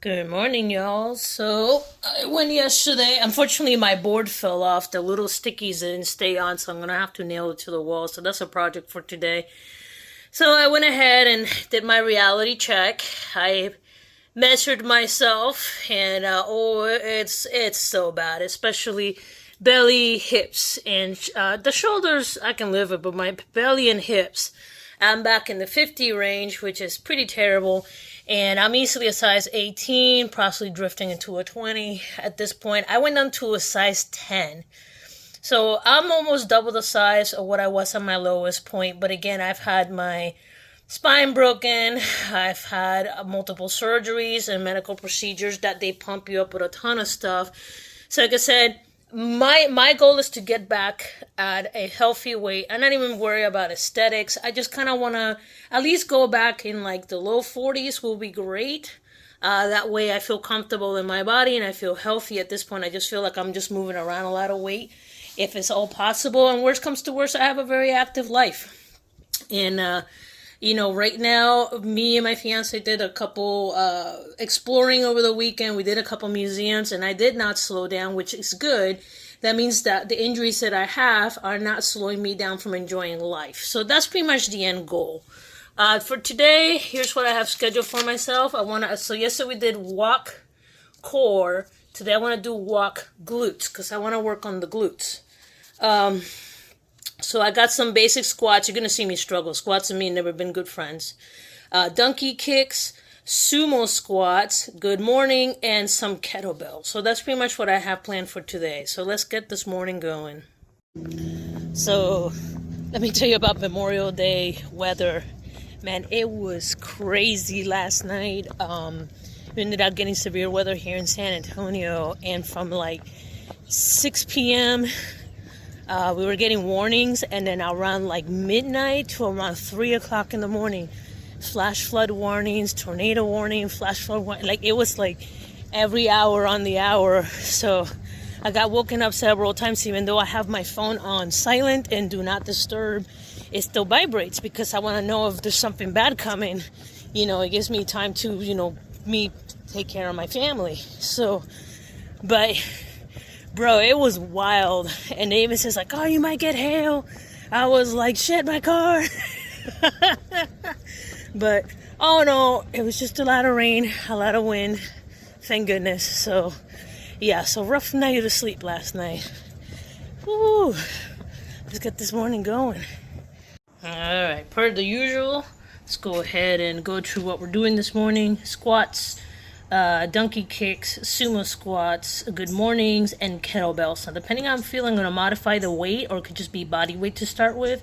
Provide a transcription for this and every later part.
Good morning, y'all. So I went yesterday. Unfortunately, my board fell off. The little stickies didn't stay on, so I'm gonna have to nail it to the wall. So that's a project for today. So I went ahead and did my reality check. I measured myself, and it's so bad, especially belly, hips, and the shoulders I can live with, but my belly and hips, I'm back in the 50 range, which is pretty terrible. And I'm easily a size 18, possibly drifting into a 20 at this point. I went down to a size 10. So I'm almost double the size of what I was at my lowest point. But again, I've had my spine broken. I've had multiple surgeries and medical procedures that they pump you up with a ton of stuff. So like I said, my goal is to get back at a healthy weight. I not even worry about aesthetics. I just kind of want to at least go back in like the low 40s will be great. That way I feel comfortable in my body and I feel healthy at this point. I just feel like I'm just moving around a lot of weight if it's all possible. And worst comes to worst, I have a very active life. And right now, me and my fiance did a couple exploring over the weekend. We did a couple museums, and I did not slow down, which is good. That means that the injuries that I have are not slowing me down from enjoying life. So that's pretty much the end goal. For today, here's what I have scheduled for myself. So yesterday we did walk core. Today I want to do walk glutes, because I want to work on the glutes. So I got some basic squats. You're going to see me struggle. Squats and me have never been good friends. Donkey kicks, sumo squats, good morning, and some kettlebell. So that's pretty much what I have planned for today. So let's get this morning going. So let me tell you about Memorial Day weather. Man, it was crazy last night. We ended up getting severe weather here in San Antonio. And from like 6 p.m., we were getting warnings, and then around like midnight to around 3 o'clock in the morning, flash flood warnings, tornado warning, flash flood warning. Like it was like every hour on the hour. So I got woken up several times, even though I have my phone on silent and do not disturb. It still vibrates because I want to know if there's something bad coming. It gives me time to, me take care of my family. So, but bro, it was wild. And they even says like, oh, you might get hail. I was like, shit, my car. But, oh no, it was just a lot of rain, a lot of wind. Thank goodness. So, yeah, so rough night of sleep last night. Woo. Let's get this morning going. All right, per the usual, let's go ahead and go through what we're doing this morning. Squats, donkey kicks, sumo squats, good mornings, and kettlebells. Now, depending on how I'm feeling, I'm going to modify the weight, or it could just be body weight to start with,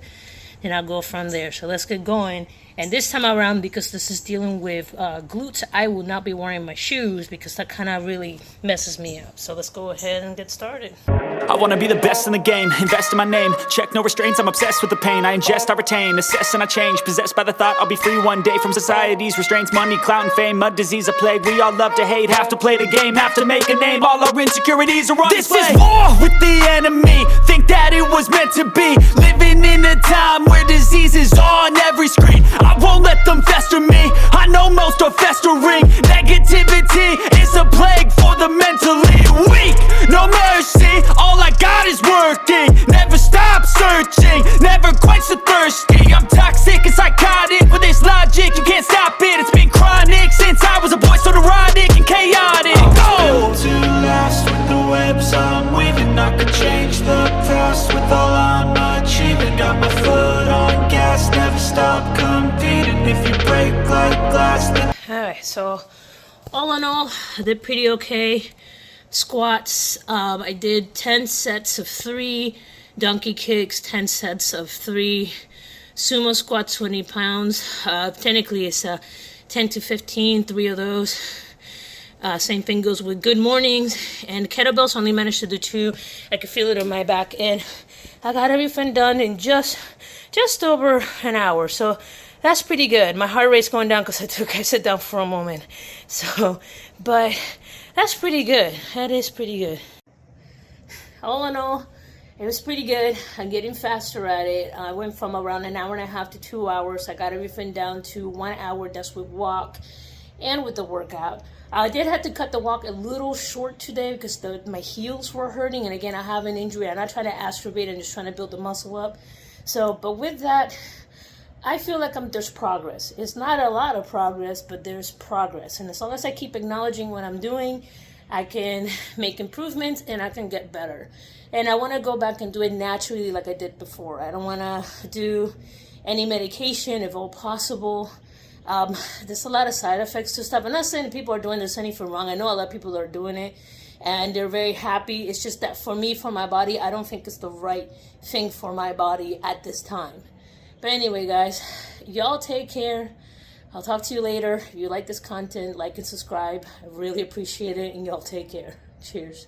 and I'll go from there. So let's get going. And this time around, because this is dealing with glutes, I will not be wearing my shoes because that kind of really messes me up. So let's go ahead and get started. I wanna be the best in the game, invest in my name. Check no restraints, I'm obsessed with the pain. I ingest, I retain, assess and I change. Possessed by the thought I'll be free one day from society's restraints. Money, clout and fame, mud, disease, a plague. We all love to hate, have to play the game, have to make a name. All our insecurities are on display. This is war with the enemy, think that it was meant to be. Living in a time where disease is on every screen. I won't let them fester me, I know most are festering. Negativity is a plague for the mentally weak. No mercy, all I got is working. Never stop searching, never quench the thirsty. I'm toxic and psychotic with this logic, you can't stop it. It's been chronic since I was a boy, so neurotic and chaotic. I'm built to last with the webs I'm weaving. I could change the past with all I'm achieving. Got my foot on gas, never stop competing. If you break like glass, then Alright, so all in all, I did pretty okay. Squats, I did 10 sets of 3. Donkey kicks, 10 sets of 3. Sumo squats, 20 pounds. Technically, it's 10 to 15, 3 of those. Same thing goes with good mornings. And kettlebells, only managed to do 2. I could feel it in my back. And I got everything done in just over an hour. So that's pretty good. My heart rate's going down because I sit down for a moment. So, but that's pretty good. That is pretty good. All in all, it was pretty good. I'm getting faster at it. I went from around an hour and a half to 2 hours. I got everything down to 1 hour. That's with walk. and with the workout. I did have to cut the walk a little short today because my heels were hurting, and again, I have an injury. I'm not trying to astrobate, I'm just trying to build the muscle up. So, but with that, I feel like there's progress. It's not a lot of progress, but there's progress. And as long as I keep acknowledging what I'm doing, I can make improvements and I can get better. And I want to go back and do it naturally like I did before. I don't want to do any medication if all possible. There's a lot of side effects to stuff. I'm not saying people are doing this anything wrong. I know a lot of people are doing it and they're very happy. It's just that for me, for my body, I don't think it's the right thing for my body at this time. But anyway, guys, y'all take care. I'll talk to you later. If you like this content, like and subscribe. I really appreciate it, and y'all take care. Cheers.